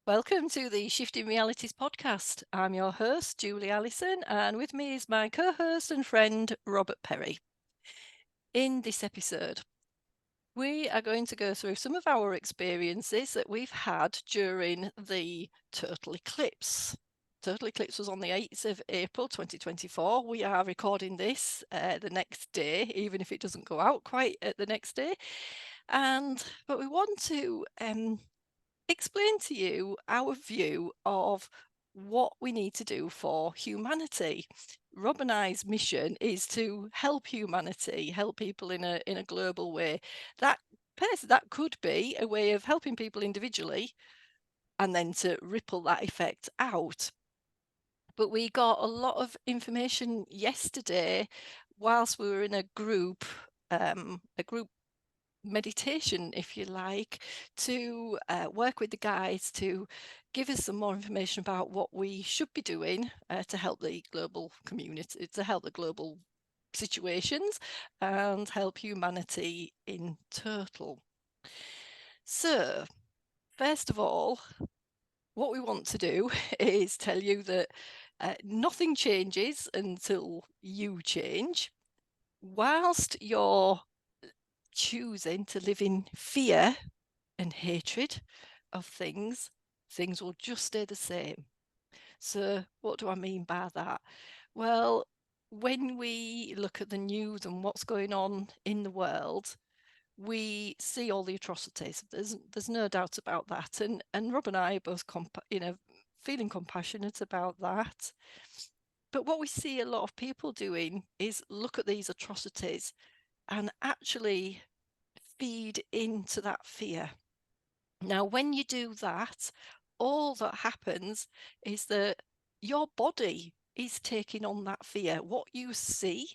Welcome to the Shifting Realities podcast. I'm your host, Julie Allison, and with me is my co-host and friend, Robert Perry. In this episode, we are going to go through some of our experiences that we've had during the total eclipse. Total eclipse was on the 8th of April 2024. We are recording this the next day, even if it doesn't go out quite at the next day. But we want to explain to you our view of what we need to do for humanity. Rob and I's mission is to help humanity, help people in a global way. That could be a way of helping people individually and then to ripple that effect out. But we got a lot of information yesterday whilst we were in a group meditation, if you like, to work with the guys to give us some more information about what we should be doing to help the global community, to help the global situations and help humanity in total. So, first of all, what we want to do is tell you that nothing changes until you change. Whilst you're choosing to live in fear and hatred of things, things will just stay the same. So, what do I mean by that? Well, when we look at the news and what's going on in the world, we see all the atrocities. There's no doubt about that. And Rob and I are both feeling compassionate about that. But what we see a lot of people doing is look at these atrocities and actually feed into that fear. Now, when you do that, all that happens is that your body is taking on that fear. What you see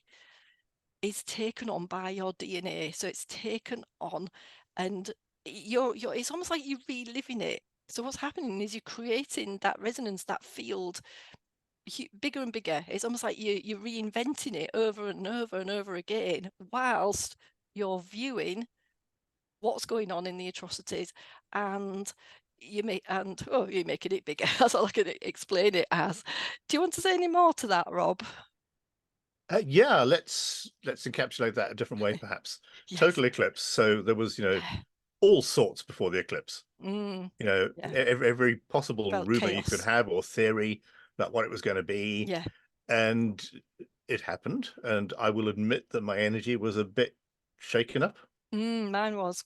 is taken on by your DNA. So it's taken on, and it's almost like you're reliving it. So what's happening is you're creating that resonance, that field, bigger and bigger. It's almost like you're reinventing it over and over and over again, whilst you're viewing what's going on in the atrocities, and you're making it bigger. That's all I can explain it as. Do you want to say any more to that, Rob? Yeah, let's encapsulate that a different way, perhaps. Yes. Total eclipse. So there was, all sorts before the eclipse. Yeah. Every possible Felt rumor you could chaos. have or theory about what it was going to be, Yeah. and it happened. And I will admit that my energy was a bit shaken up. Mine was.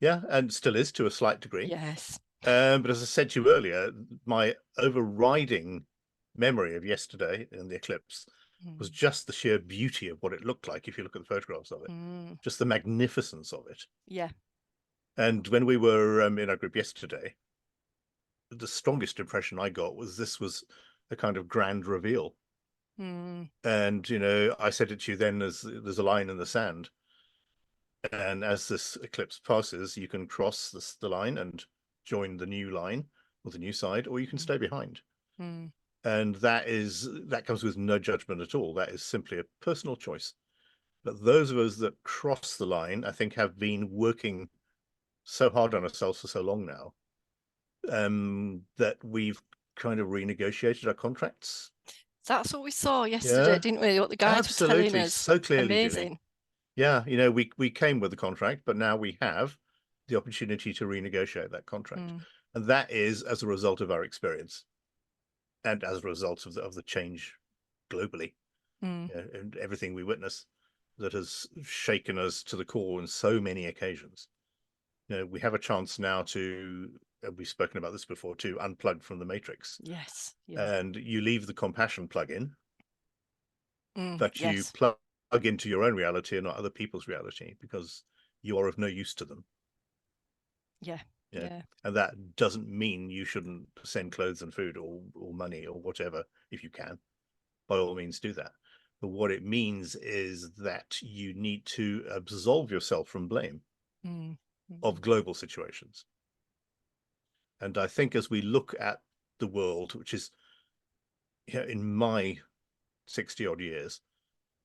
Yeah, and still is to a slight degree. Yes. But as I said to you earlier, my overriding memory of yesterday in the eclipse was Mm. just the sheer beauty of what it looked like if you look at the photographs of it, Mm. just the magnificence of it. Yeah. And when we were in our group yesterday, the strongest impression I got was this was a kind of grand reveal. Mm. And, I said it to you then as there's a line in the sand. And as this eclipse passes, you can cross the line and join the new line or the new side, or you can stay behind. Mm. And that comes with no judgment at all. That is simply a personal choice. But those of us that cross the line, I think, have been working so hard on ourselves for so long now, that we've kind of renegotiated our contracts. That's what we saw yesterday, Yeah, didn't we? What the guides were telling absolutely, us. so clearly, Julie. Amazing. Yeah, we came with the contract, but now we have the opportunity to renegotiate that contract, Mm. and that is as a result of our experience and as a result of the change globally, Mm. and everything we witness that has shaken us to the core on so many occasions. We have a chance now to, we've spoken about this before, to unplug from the matrix, Yes. Yeah. and you leave the compassion plug in, but you Yes. plug into your own reality and not other people's reality, because you are of no use to them. Yeah. Yeah. Yeah. And that doesn't mean you shouldn't send clothes and food or money or whatever if you can. By all means, do that. But what it means is that you need to absolve yourself from blame Mm. of Mm. global situations. And I think as we look at the world, which is, in my 60 odd years,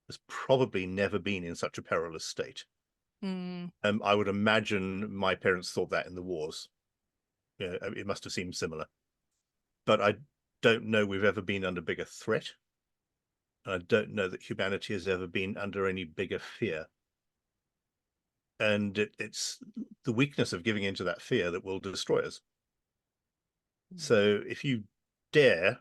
has probably never been in such a perilous state. Mm. I would imagine my parents thought that in the wars. Yeah, it must have seemed similar. But I don't know we've ever been under bigger threat. I don't know that humanity has ever been under any bigger fear. And it's the weakness of giving into that fear that will destroy us. So if you dare,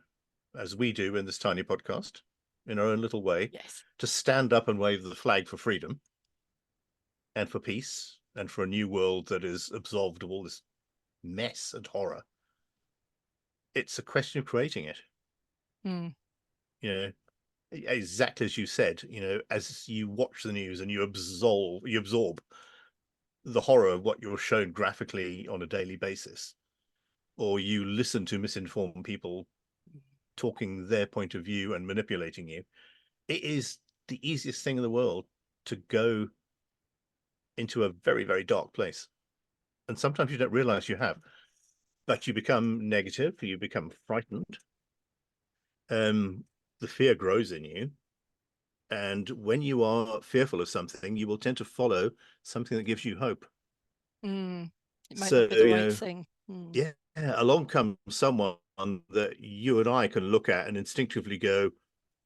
as we do in this tiny podcast, in our own little way, Yes. to stand up and wave the flag for freedom and for peace and for a new world that is absolved of all this mess and horror, it's a question of creating it. Mm. You know, exactly as you said, you know, as you watch the news and you absorb the horror of what you're shown graphically on a daily basis, or you listen to misinformed people talking their point of view and manipulating you, it is the easiest thing in the world to go into a very, very dark place. And sometimes you don't realize you have, but you become negative, you become frightened. The fear grows in you. And when you are fearful of something, you will tend to follow something that gives you hope. Mm. It might So, not be the right thing. Mm. yeah, along comes someone that you and I can look at and instinctively go,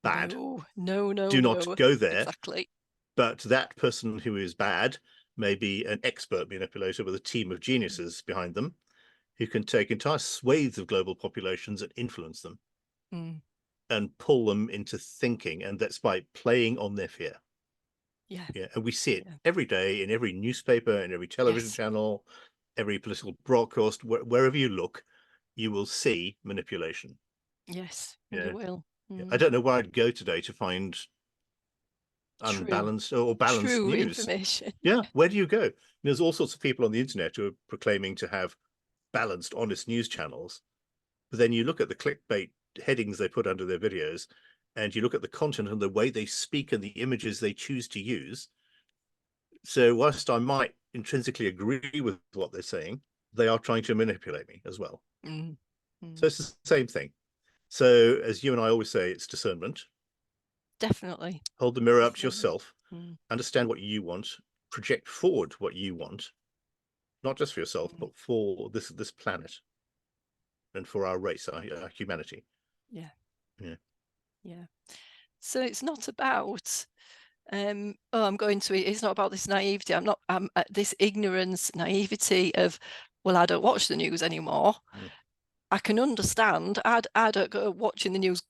bad. No, no, no, Do not no. go there. Exactly. But that person who is bad may be an expert manipulator with a team of geniuses behind them who can take entire swathes of global populations and influence them Mm. and pull them into thinking. And that's by playing on their fear. Yeah. Yeah, and we see it Yeah. every day in every newspaper, in every television Yes. channel, every political broadcast, wherever you look, you will see manipulation. Yes. You Yeah, will. I Mm. don't know where I'd go today to find True. unbalanced or balanced True news. information. Yeah, where do you go? There's all sorts of people on the internet who are proclaiming to have balanced, honest news channels. But then you look at the clickbait headings they put under their videos, and you look at the content and the way they speak and the images they choose to use. So whilst I might intrinsically agree with what they're saying, they are trying to manipulate me as well. Mm. So Mm. it's the same thing. So as you and I always say, it's discernment. Definitely. Hold the mirror up to Definitely. yourself, Mm. understand what you want, project forward what you want, not just for yourself, Mm. but for this planet and for our race, our humanity. Yeah. Yeah. Yeah. So it's not about I'm going to it's not about this naivety. I'm this ignorance, naivety of, well, I don't watch the news anymore. Mm. I can understand. I don't go watching the news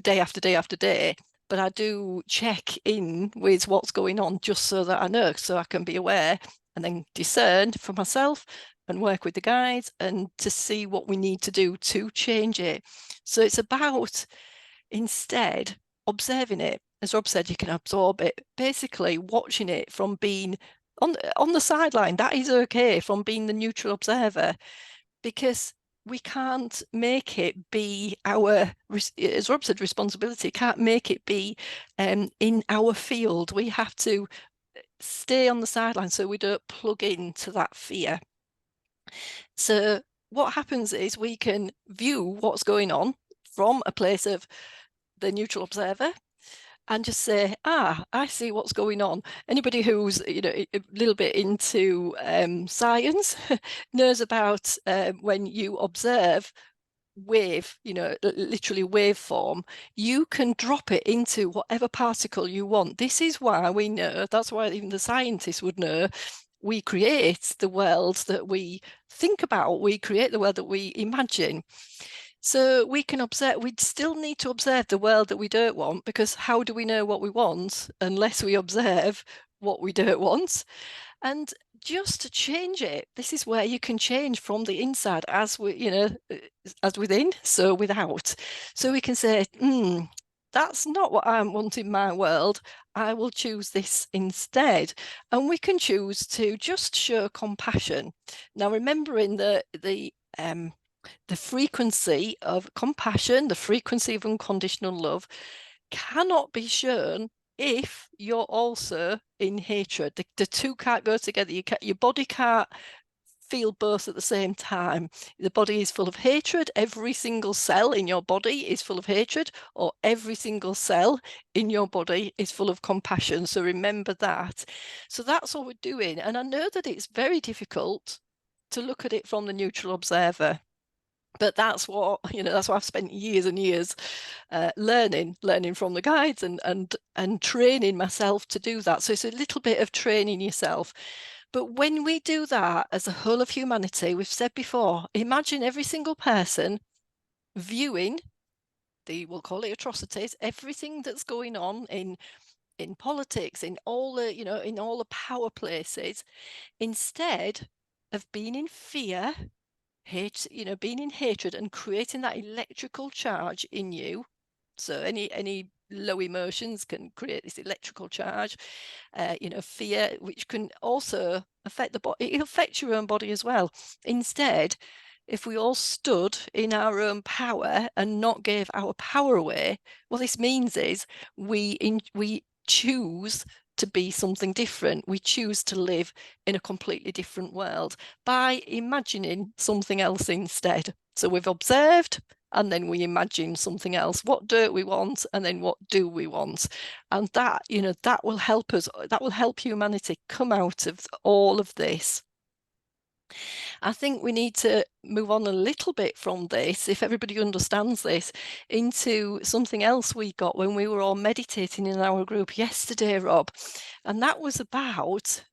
day after day after day, but I do check in with what's going on just so that I know, so I can be aware and then discern for myself and work with the guides and to see what we need to do to change it. So it's about instead observing it. As Rob said, you can absorb it, basically watching it from being on the sideline. That is okay, from being the neutral observer, because we can't make it be our, as Rob said, responsibility. Can't make it be in our field. We have to stay on the sideline so we don't plug into that fear. So what happens is we can view what's going on from a place of the neutral observer and just say, I see what's going on. Anybody who's a little bit into science knows about when you observe wave, literally waveform, you can drop it into whatever particle you want. This is why we know, that's why even the scientists would know, we create the world that we think about, we create the world that we imagine. So we can observe, we'd still need to observe the world that we don't want, because how do we know what we want unless we observe what we don't want? And just to change it, this is where you can change from the inside as as within, so without. So we can say, that's not what I want in my world. I will choose this instead. And we can choose to just show compassion. Now, remembering the frequency of compassion, the frequency of unconditional love cannot be shown if you're also in hatred. The two can't go together. Your body can't feel both at the same time. The body is full of hatred. Every single cell in your body is full of hatred, or every single cell in your body is full of compassion. So remember that. So that's what we're doing. And I know that it's very difficult to look at it from the neutral observer. But that's what, that's what I've spent years and years learning from the guides and training myself to do that. So it's a little bit of training yourself. But when we do that as a whole of humanity, we've said before, imagine every single person viewing we'll call it atrocities, everything that's going on in politics, in all the, in all the power places, instead of being in fear, hate, being in hatred and creating that electrical charge in you. So any low emotions can create this electrical charge, fear, which can also affect the body. It affects your own body as well. Instead, if we all stood in our own power and not gave our power away, what this means is we choose to be something different. We choose to live in a completely different world by imagining something else instead. So we've observed, and then we imagine something else. What don't we want? And then what do we want? And that, that will help us, that will help humanity come out of all of this. I think we need to move on a little bit from this, if everybody understands this, into something else we got when we were all meditating in our group yesterday, Rob. And that was about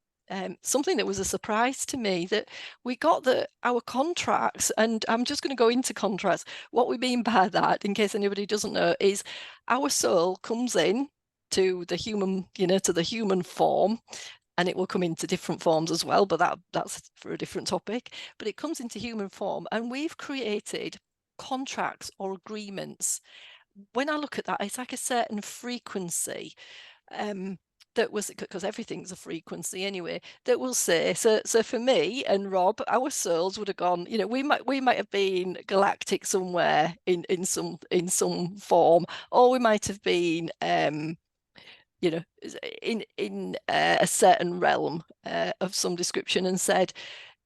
something that was a surprise to me, that we got that our contracts, and I'm just going to go into contracts. What we mean by that, in case anybody doesn't know, is our soul comes in to the human, to the human form, and it will come into different forms as well, but that's for a different topic. But it comes into human form, and we've created contracts or agreements. When I look at that, it's like a certain frequency. That was, because everything's a frequency anyway, that will say, so for me and Rob, our souls would have gone, we might have been galactic somewhere in some form, or we might have been in a certain realm of some description, and said,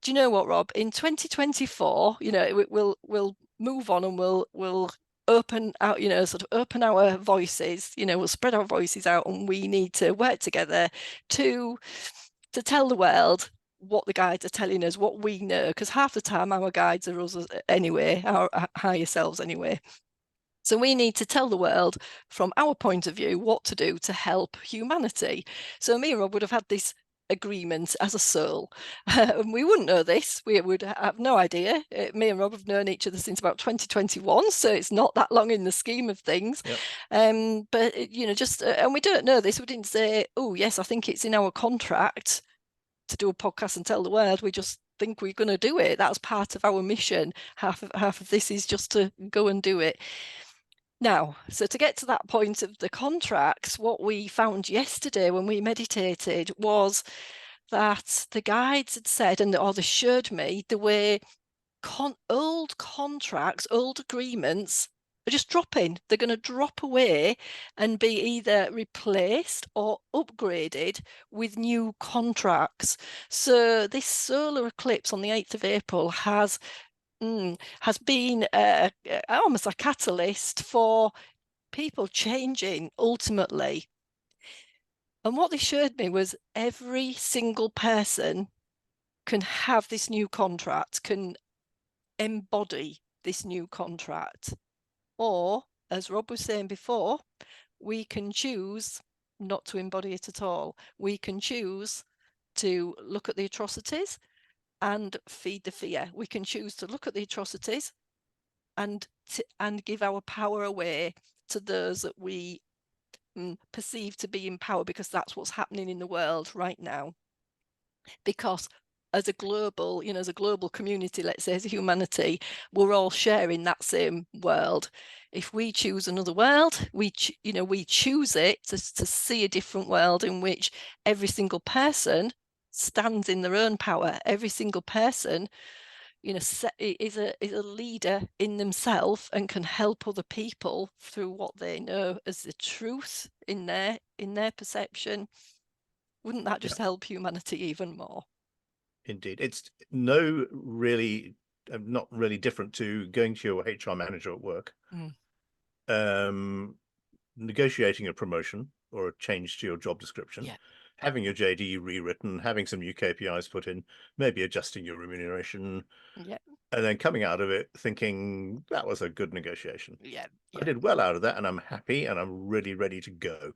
do you know what, Rob, in 2024, we'll move on, and we'll open out, sort of open our voices, we'll spread our voices out, and we need to work together to tell the world what the guides are telling us, what we know, because half the time our guides are us anyway, our higher selves anyway. So we need to tell the world from our point of view what to do to help humanity. So me and Rob would have had this agreement as a soul. And we wouldn't know this. We would have no idea. Me and Rob have known each other since about 2021, so it's not that long in the scheme of things. Yep. But just and we don't know this. We didn't say, oh yes, I think it's in our contract to do a podcast and tell the world. We just think we're going to do it. That's part of our mission. Half of this is just to go and do it. Now, so to get to that point of the contracts, what we found yesterday when we meditated was that the guides had said, or they showed me the way old contracts, old agreements are just dropping. They're going to drop away and be either replaced or upgraded with new contracts. So this solar eclipse on the 8th of April has been almost a catalyst for people changing ultimately. And what they showed me was every single person can have this new contract, can embody this new contract. Or, as Rob was saying before, we can choose not to embody it at all. We can choose to look at the atrocities and feed the fear. We can choose to look at the atrocities and give our power away to those that we perceive to be in power, because that's what's happening in the world right now. Because as a global, as a global community, let's say as a humanity, we're all sharing that same world. If we choose another world, we choose it to see a different world in which every single person stands in their own power. Every single person is a leader in themselves and can help other people through what they know as the truth in their perception. Wouldn't that just help humanity even more? Indeed. It's not really different to going to your HR manager at work, negotiating a promotion or a change to your job description, having your JD rewritten, having some new KPIs put in, maybe adjusting your remuneration, Yeah. and then coming out of it thinking that was a good negotiation. Yeah. I Yeah. did well out of that, and I'm happy, and I'm really ready to go.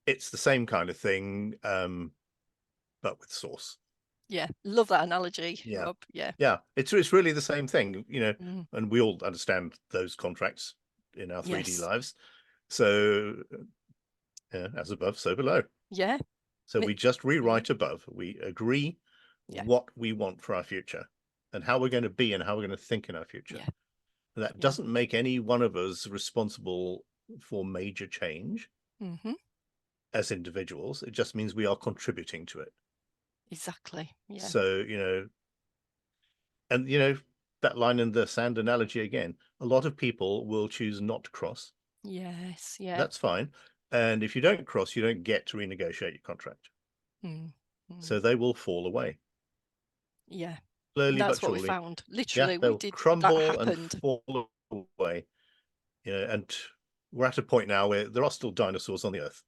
It's the same kind of thing, but with sauce. Yeah. Love that analogy, Yeah, Rob. Yeah. yeah. It's really the same thing, Mm. and we all understand those contracts in our 3D Yes. lives. So, as above, so below. Yeah. So we just Yeah. rewrite above. We agree Yeah. what we want for our future and how we're going to be and how we're going to think in our future. Yeah. That Yeah. doesn't make any one of us responsible for major change Mm-hmm. as individuals. It just means we are contributing to it. Exactly. Yeah. So, and that line in the sand analogy again, a lot of people will choose not to cross. Yes. Yeah. That's fine. And if you don't cross, you don't get to renegotiate your contract. Mm. Mm. So they will fall away Yeah. And slowly but that's what we surely. found. Yeah, Literally, we they'll did that crumble and happened. fall away. And we're at a point now where there are still dinosaurs on the earth.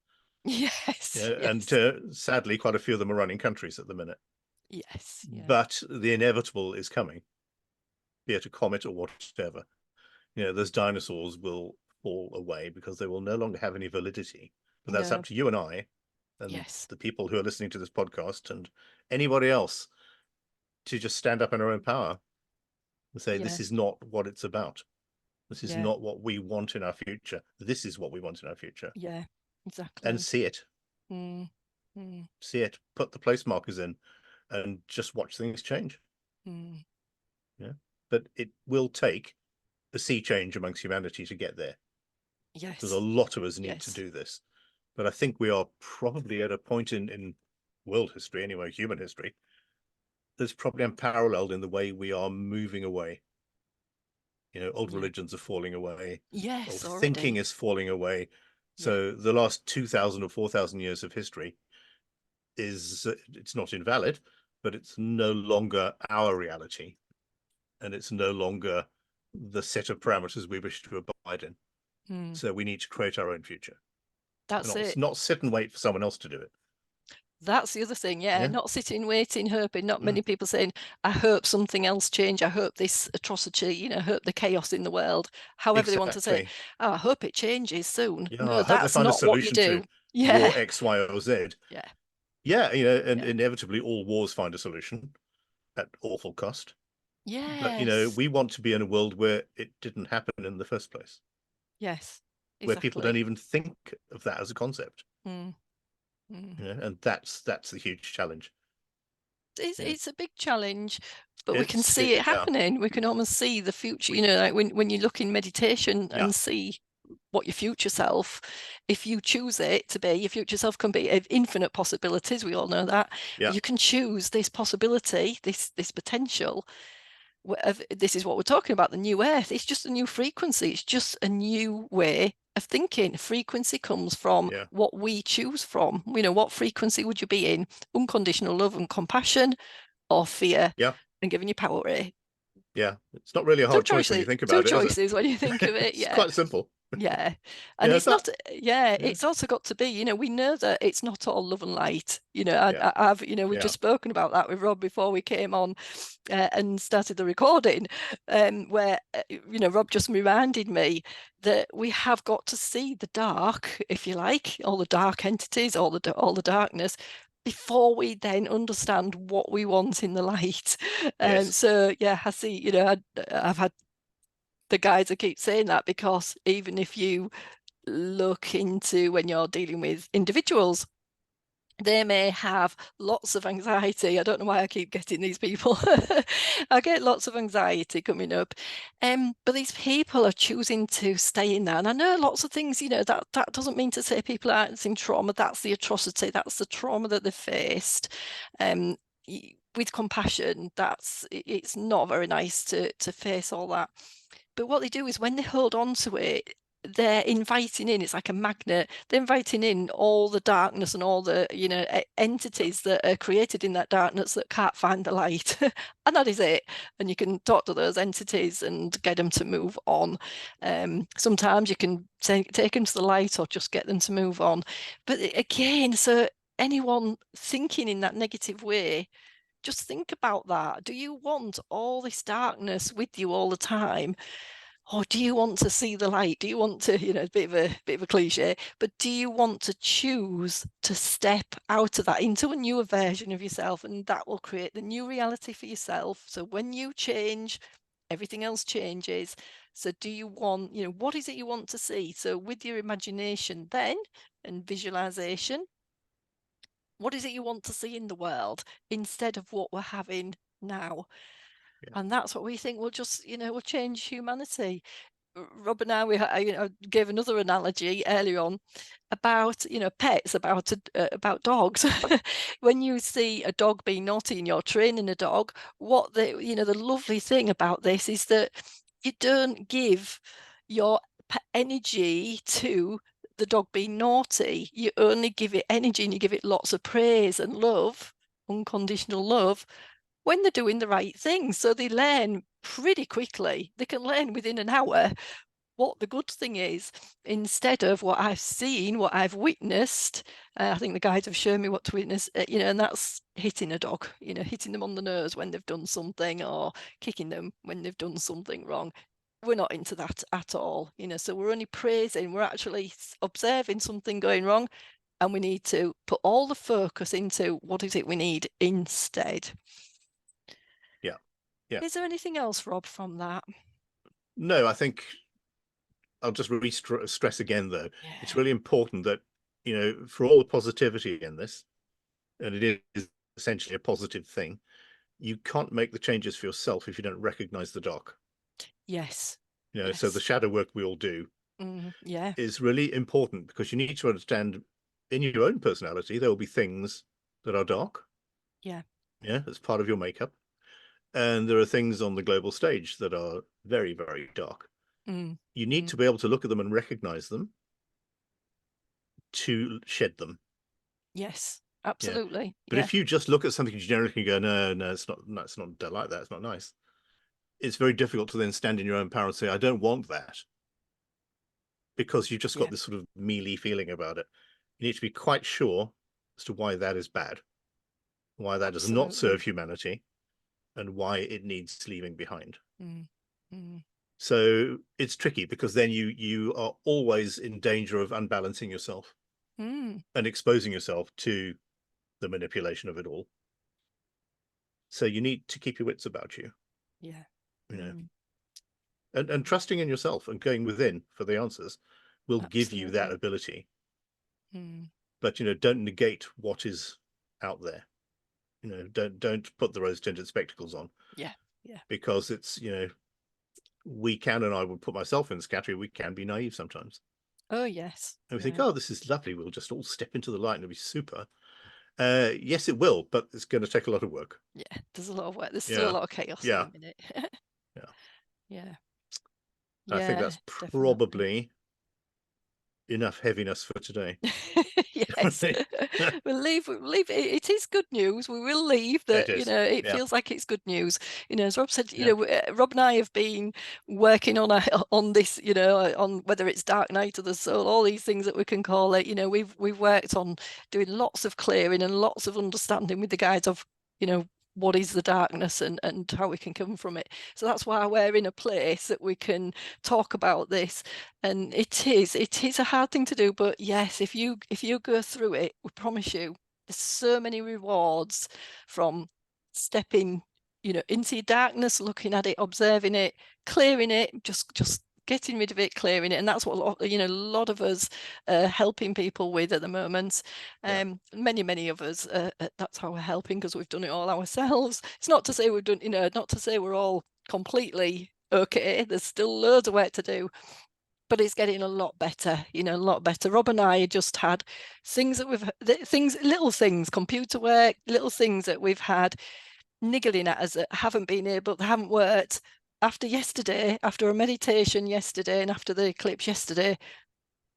Yes. And Yes. sadly, quite a few of them are running countries at the minute. Yes. Yeah. But the inevitable is coming, be it a comet or whatever. Those dinosaurs will fall away because they will no longer have any validity. But that's No. up to you and I and Yes. the people who are listening to this podcast and anybody else to just stand up in our own power and say, Yeah. this is not what it's about. This is Yeah. not what we want in our future. This is what we want in our future. Yeah. And Exactly. see it. Mm. Mm. See it. Put the place markers in and just watch things change. Mm. Yeah. But it will take a sea change amongst humanity to get there. Because a Yes. lot of us need to Yes. do this. But I think we are probably at a point in world history, anyway, human history, that's probably unparalleled in the way we are moving away. Old Yeah. religions are falling away, old Yes. thinking Already. is falling away. Yeah. So the last 2000 or 4000 years of history it's not invalid, but it's no longer our reality, and it's no longer the set of parameters we wish to abide in. Mm. So we need to create our own future, and That's it. not sit and wait for someone else to do it. That's the other thing, yeah. Yeah. Not sitting, waiting, hoping. Not many people saying, I hope something else change. I hope this atrocity, I hope the chaos in the world, however they want to say it. Exactly. Oh, I hope it changes soon. Yeah, No, I hope they that's find a not what you solution to do. Yeah. war X, Y, or Z. Yeah. Yeah, and Yeah. inevitably all wars find a solution at awful cost. But Yes. we want to be in a world where it didn't happen in the first place, Yes. where people don't Exactly. even think of that as a concept. Mm. Mm. And that's the huge challenge. Yeah, It's a big challenge, but we can it's see it yeah, happening. We can almost see the future, like when you look in meditation yeah, and see what your future self, if you choose it to be, your future self can be of infinite possibilities. We all know that. yeah, You can choose this possibility, this potential. This is what we're talking about, the new earth. It's just a new frequency. It's just a new way of thinking. Frequency comes from yeah, what we choose from. What frequency would you be in? Unconditional love and compassion, or fear yeah, and giving you power away? yeah. It's not really a Two hard choice when you choices. think Two about it, is it? choices when you think of it. It's Yeah. quite simple. Yeah. And Yeah, it's it's not. not, yeah, Yeah, it's also got to be, we know that it's not all love and light. I've, we've yeah, just spoken about that with Rob before we came on and started the recording, where, Rob just reminded me that we have got to see the dark, if you like, all the dark entities, all the darkness, before we then understand what we want in the light. yes, So yeah, I see, I've had the guys that keep saying that, because even if you look into when you're dealing with individuals, they may have lots of anxiety. I don't know why I keep getting these people. I get lots of anxiety coming up. But these people are choosing to stay in there. And I know lots of things, that doesn't mean to say people aren't in trauma. That's the atrocity. That's the trauma that they've faced. With compassion, it's not very nice to face all that. But what they do is when they hold on to it, they're inviting in, it's like a magnet, they're inviting in all the darkness and all the, entities that are created in that darkness that can't find the light. And that is it. And you can talk to those entities and get them to move on. Sometimes you can take them to the light or just get them to move on. But again, so anyone thinking in that negative way, just think about that. Do you want all this darkness with you all the time? Or do you want to see the light? Do you want to, a bit of a cliche, but do you want to choose to step out of that into a newer version of yourself? And that will create the new reality for yourself. So when you change, everything else changes. So do you want, what is it you want to see? So with your imagination then and visualization, what is it you want to see in the world instead of what we're having now? Yeah. And that's what we think will just, will change humanity. Rob and I gave another analogy earlier on about pets, about dogs. When you see a dog being naughty and you're training a dog, what the lovely thing about this is that you don't give your energy to the dog being naughty. You only give it energy and you give it lots of praise and love, unconditional love, when they're doing the right thing. So they learn pretty quickly. They can learn within an hour what the good thing is, instead of what I've seen, what I've witnessed. I think the guides have shown me what to witness, and that's hitting a dog, hitting them on the nose when they've done something, or kicking them when they've done something wrong. We're not into that at all, so we're only praising, we're actually observing something going wrong, and we need to put all the focus into what is it we need instead. Yeah. Yeah. Is there anything else, Rob, from that? No, I think I'll just stress again, though, it's Yeah. really important that, for all the positivity in this, and it is essentially a positive thing, you can't make the changes for yourself if you don't recognize the dark. Yes. So the Yes. shadow work we all do Yeah. is really important, because you need to understand in your own personality, there will be things that are dark. Yeah. Yeah, as part of your makeup. And there are things on the global stage that are very, very dark. Mm. You need Mm. to be able to look at them and recognize them to shed them. Yes. Yeah. Absolutely. But Yeah. if you just look at something generically and go, no, no, it's not like that. It's not nice. It's very difficult to then stand in your own power and say, I don't want that, because you've just Yeah. got this sort of mealy feeling about it. You need to be quite sure as to why that is bad, why that does not serve Absolutely. humanity, and why it needs leaving behind. Mm. Mm. So it's tricky, because then you are always in danger of unbalancing yourself Mm. and exposing yourself to the manipulation of it all. So you need to keep your wits about you, Yeah. you know, Mm. and trusting in yourself and going within for the answers will give you that Absolutely. ability. Mm. But don't negate what is out there. Don't put the rose-tinted spectacles on, Yeah. Yeah. because it's we can, and I would put myself in this category, we can be naive sometimes. Oh, yes. And we think, Yeah. oh, this is lovely, we'll just all step into the light and it'll be super. Yes, it will, but it's going to take a lot of work. Yeah. There's a lot of work. There's still a Yeah, lot of chaos at yeah, the minute. yeah. Yeah. I think Yeah. that's Definitely. probably enough heaviness for today. Yes. We'll leave it. It is good news. We will leave It that, is. it Yeah, feels like it's good news. As Rob said, yeah, Rob and I have been working on on this, on whether it's Dark Night of the Soul, all these things that we can call it. We've worked on doing lots of clearing and lots of understanding with the guides of, what is the darkness and how we can come from it. So that's why we're in a place that we can talk about this. And it is a hard thing to do, but yes, if you go through it, we promise you there's so many rewards from stepping, into your darkness, looking at it, observing it, clearing it, just getting rid of it, clearing it. And that's what a lot of us are helping people with at the moment. yeah, Many of us, that's how we're helping, because we've done it all ourselves. It's not to say we've done, not to say we're all completely okay. There's still loads of work to do, but it's getting a lot better, a lot better. Rob and I just had things that little things, computer work, little things that we've had niggling at us that haven't worked. After yesterday, after a meditation yesterday, and after the eclipse yesterday,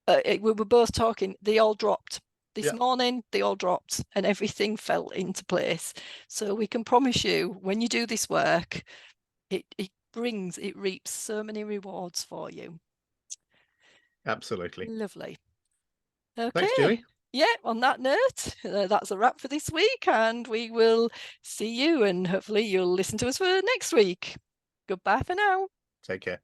we were both talking, they all dropped. This yeah. morning, they all dropped and everything fell into place. So we can promise you, when you do this work, it reaps so many rewards for you. Absolutely. Lovely. Thanks, Okay. Julie. Yeah, on that note, that's a wrap for this week, and we will see you, and hopefully you'll listen to us for next week. Goodbye for now. Take care.